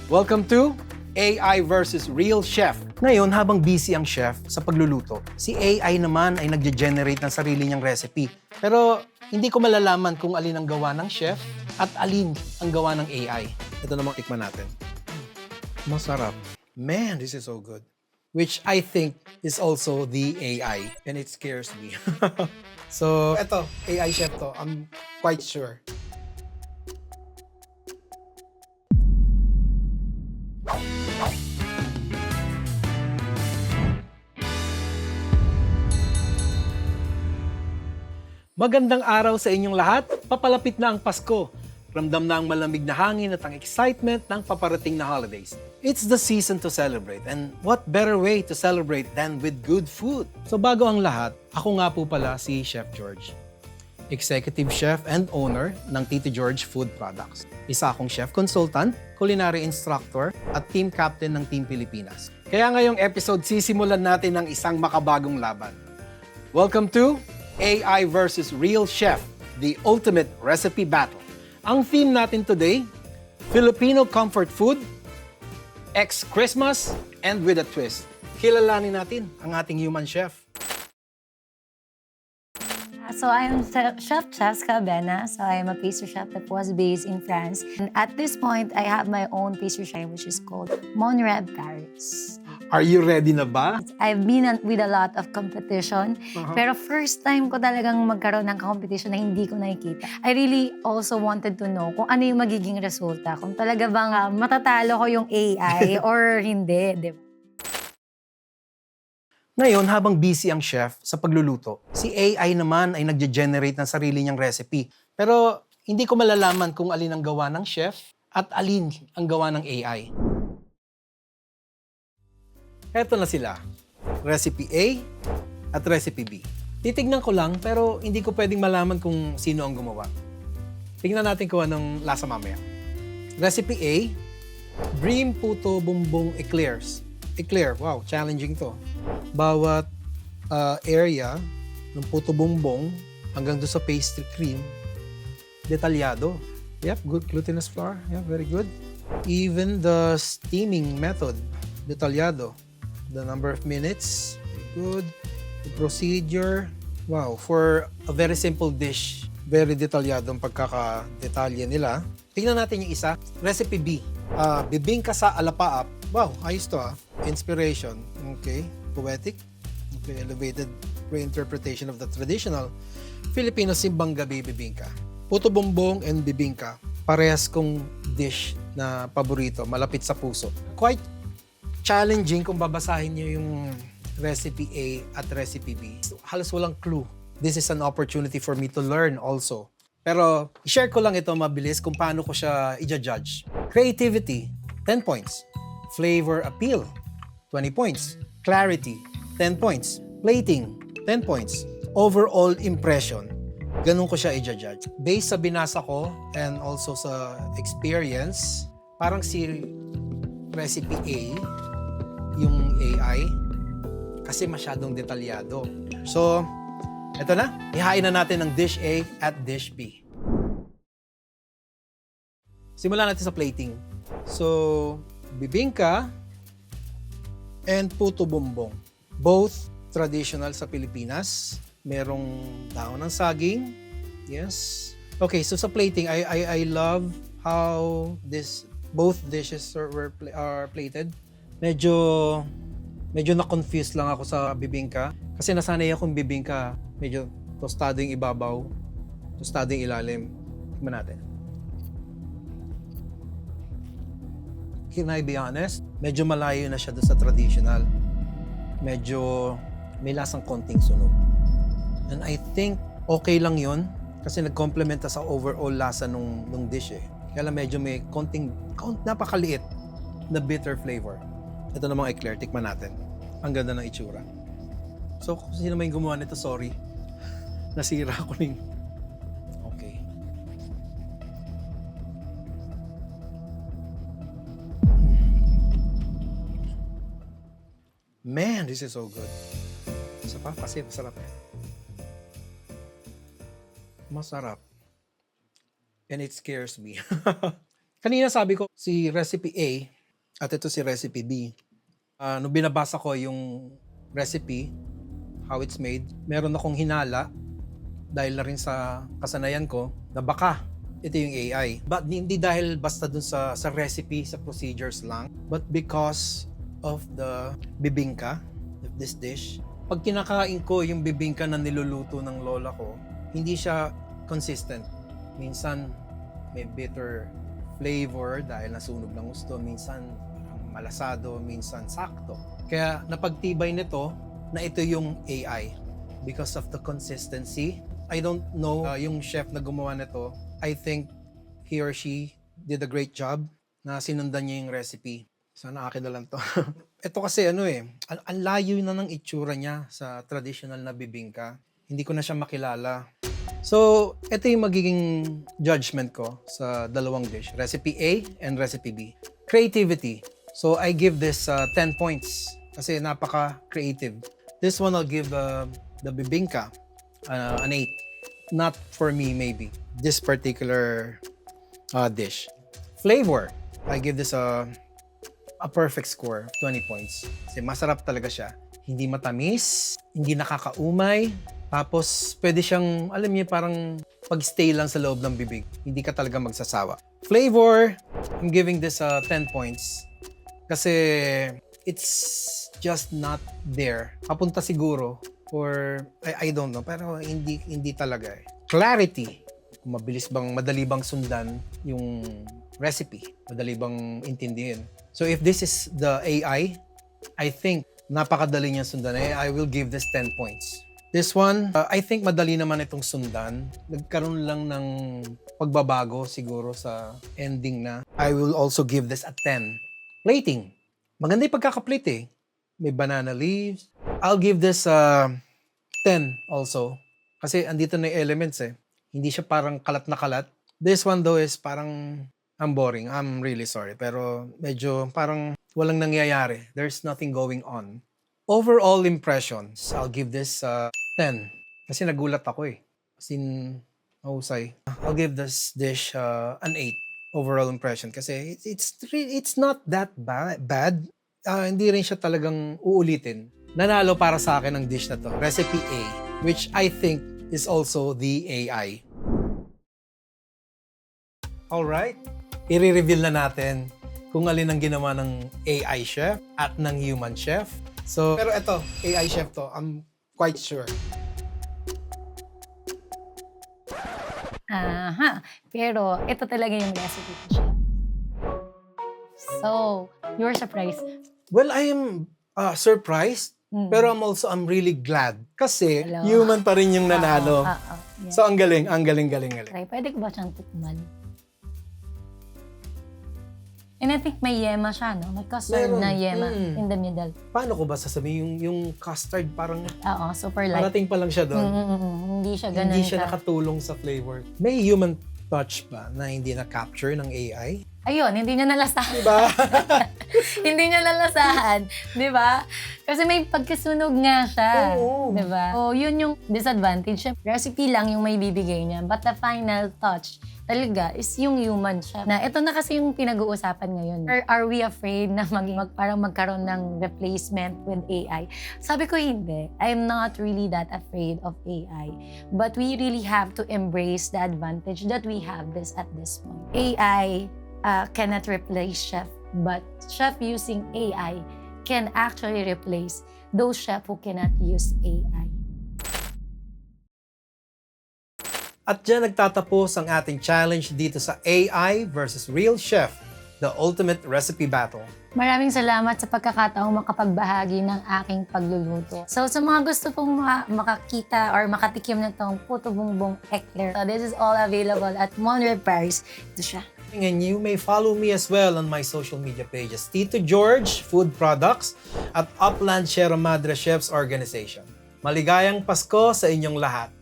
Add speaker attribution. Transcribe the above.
Speaker 1: Welcome to AI versus Real Chef. Ngayon, habang busy ang chef sa pagluluto, si AI naman ay nagge-generate ng sarili niyang recipe. Pero hindi ko malalaman kung alin ang gawa ng chef at alin ang gawa ng AI. Ito namang tikman natin. Masarap. Man, this is so good. Which I think is also the AI. And it scares me. So, eto, AI chef to. I'm quite sure. Magandang araw sa inyong lahat. Papalapit na ang Pasko. Ramdam na ang malamig na hangin at ang excitement ng paparating na holidays. It's the season to celebrate, and what better way to celebrate than with good food? So bago ang lahat, ako nga po pala si Chef George. Executive Chef and owner ng Tito George Food Products. Isa akong chef consultant, culinary instructor, at team captain ng Team Pilipinas. Kaya ngayong episode, sisimulan natin ng isang makabagong laban. Welcome to AI versus Real Chef, the ultimate recipe battle. Ang theme natin today, Filipino comfort food, ex-Christmas, and with a twist. Kilalanin natin ang ating human chef.
Speaker 2: So I am Chef Cheska Bena. So I am a pastry chef that was based in France. And at this point, I have my own pastry chef which is called Monreb Paris.
Speaker 1: Are you ready na ba?
Speaker 2: I've been with a lot of competition, pero first time ko talagang magkaroon ng competition na hindi ko nakikita. I really also wanted to know kung ano yung magiging resulta, kung talaga bang matatalo ko yung AI or hindi, di ba?
Speaker 1: Ngayon, habang busy ang chef sa pagluluto, si AI naman ay nagge-generate ng sarili niyang recipe. Pero hindi ko malalaman kung alin ang gawa ng chef at alin ang gawa ng AI. Eto na sila, Recipe A at Recipe B. Titignan ko lang pero hindi ko pwedeng malaman kung sino ang gumawa. Tingnan natin kung anong lasa mamaya. Recipe A, Dream Puto Bumbong Eclairs. Eclair, wow, challenging to. Bawat area ng puto bumbong hanggang doon sa pastry cream, detalyado. Yep, good glutinous flour. Yeah, very good. Even the steaming method, detalyado. The number of minutes, good. The procedure, wow, for a very simple dish, very detalyado ang pagkakadetalye nila. Tingnan natin yung isa, Recipe B. Bibingka sa alapaap. Wow, ayos to Inspiration, okay. Poetic, okay. Elevated reinterpretation of the traditional Filipino simbang gabi bibingka. Puto bumbong and bibingka, parehas kong dish na paborito, malapit sa puso. Quite challenging kung babasahin niyo yung Recipe A at Recipe B. Halos walang clue. This is an opportunity for me to learn also. Pero i-share ko lang ito mabilis kung paano ko siya i-judge. Creativity, 10 points. Flavor appeal, 20 points. Clarity, 10 points. Plating, 10 points. Overall impression, ganun ko siya i-judge. Based sa binasa ko and also sa experience, parang si Recipe A, yung AI, kasi masyadong detalyado. So, eto na. Ihain na natin ng dish A at dish B. Simulan natin sa plating. So, bibingka and puto bumbong. Both traditional sa Pilipinas. Merong daon ng saging. Yes. Okay, so sa plating, I love how both dishes are plated. Medyo na-confuse lang ako sa bibingka. Kasi nasanay akong bibingka, medyo tostado yung ibabaw, tostado yung ilalim. Tignan natin. Can I be honest? Medyo malayo na siya doon sa traditional. Medyo may lasang konting sunog. And I think okay lang yun kasi nag-complementa sa overall lasa nung dish Kaya lang medyo may napakaliit na bitter flavor. Ito namang eclair, tikman natin. Ang ganda ng itsura. So, kung sino may gumawa nito, sorry. Nasira ko ning... Okay. Man, this is so good. Isa pa, kasi masarap Masarap. And it scares me. Kanina sabi ko, si Recipe A, At ito si Recipe B. Nung binabasa ko yung recipe, how it's made, meron akong hinala dahil na rin sa kasanayan ko na baka ito yung AI. But hindi dahil basta dun sa recipe, sa procedures lang, but because of the bibingka, of this dish. Pag kinakain ko yung bibingka na niluluto ng lola ko, hindi siya consistent. Minsan may bitter flavor dahil nasunog ng gusto, minsan malasado, minsan sakto. Kaya napagtibay nito na ito yung AI because of the consistency. I don't know yung chef na gumawa nito. I think he or she did a great job na sinundan niya yung recipe. Sana akin na lang to. Ito kasi ang layo na ng itsura niya sa traditional na bibingka. Hindi ko na siya makilala. So, ito yung magiging judgment ko sa dalawang dish. Recipe A and Recipe B. Creativity. So, I give this 10 points kasi napaka-creative. This one I'll give the bibingka an 8. Not for me, maybe. This particular dish. Flavor. I give this a perfect score, 20 points. Kasi masarap talaga siya. Hindi matamis, hindi nakakaumay, tapos pwede siyang, alam niyo, parang pag-stay lang sa loob ng bibig. Hindi ka talaga magsasawa. Flavor, I'm giving this 10 points. Kasi it's just not there. Papunta siguro, or I don't know, pero hindi talaga eh. Clarity, kung madali bang sundan yung recipe, madali bang intindihin. So if this is the AI, I think napakadali niya sundan. I will give this 10 points. This one, I think madali naman itong sundan. Nagkaroon lang ng pagbabago siguro sa ending na. I will also give this a 10. Plating. Maganda yung pagkakaplate eh. May banana leaves. I'll give this 10 also. Kasi andito na yung elements eh. Hindi siya parang kalat na kalat. This one though is parang I'm boring. I'm really sorry. Pero medyo parang walang nangyayari. There's nothing going on. Overall impressions, I'll give this 10. Kasi nagulat ako eh. As in, mahusay. I'll give this dish an 8. Overall impression. Kasi it's not that bad. Hindi rin siya talagang uulitin. Nanalo para sa akin ang dish na to. Recipe A, which I think is also the AI. Alright. I-reveal na natin kung alin ang ginawa ng AI chef at ng human chef. So, pero ito, AI chef to, I'm quite sure.
Speaker 2: Aha. Pero ito talaga yung recipe ko siya. So, you're surprised.
Speaker 1: Well, I am surprised, pero I'm really glad. Kasi
Speaker 2: Hello.
Speaker 1: human pa rin yung nanalo.
Speaker 2: Yeah.
Speaker 1: So, ang galing.
Speaker 2: Okay, pwede ko ba siyang tikman? And I think may yema siya, no? May custard
Speaker 1: Meron.
Speaker 2: na yema in the middle.
Speaker 1: Paano ko ba sasabihin yung custard parang
Speaker 2: Oo, super light.
Speaker 1: parating pa lang siya doon.
Speaker 2: Hindi siya ganun.
Speaker 1: Hindi siya nakatulong sa flavor. May human touch ba na hindi na-capture ng AI?
Speaker 2: Ayun, hindi niya nalasahan.
Speaker 1: Diba?
Speaker 2: Hindi niya nalasahan. Di ba? Kasi may pagkasunog nga siya.
Speaker 1: Oo.
Speaker 2: Di ba? So, yun yung disadvantage. Recipe lang yung may bibigay niya. But the final touch talaga is yung human siya. Na ito na kasi yung pinag-uusapan ngayon. Or are we afraid na parang magkaroon ng replacement with AI? Sabi ko hindi. I'm not really that afraid of AI. But we really have to embrace the advantage that we have at this point. AI cannot replace chef, but chef using AI can actually replace those chef who cannot use AI.
Speaker 1: At dyan nagtatapos ang ating challenge dito sa AI versus Real Chef, the ultimate recipe battle.
Speaker 2: Maraming salamat sa pagkakataong makapagbahagi ng aking pagluluto. So sa mga gusto pong makakita or makatikim na itong puto bumbong eclair, so this is all available at Monre Paris. Ito siya.
Speaker 1: And you may follow me as well on my social media pages, Tito George Food Products at Upland Sierra Madre Chefs Organization. Maligayang Pasko sa inyong lahat.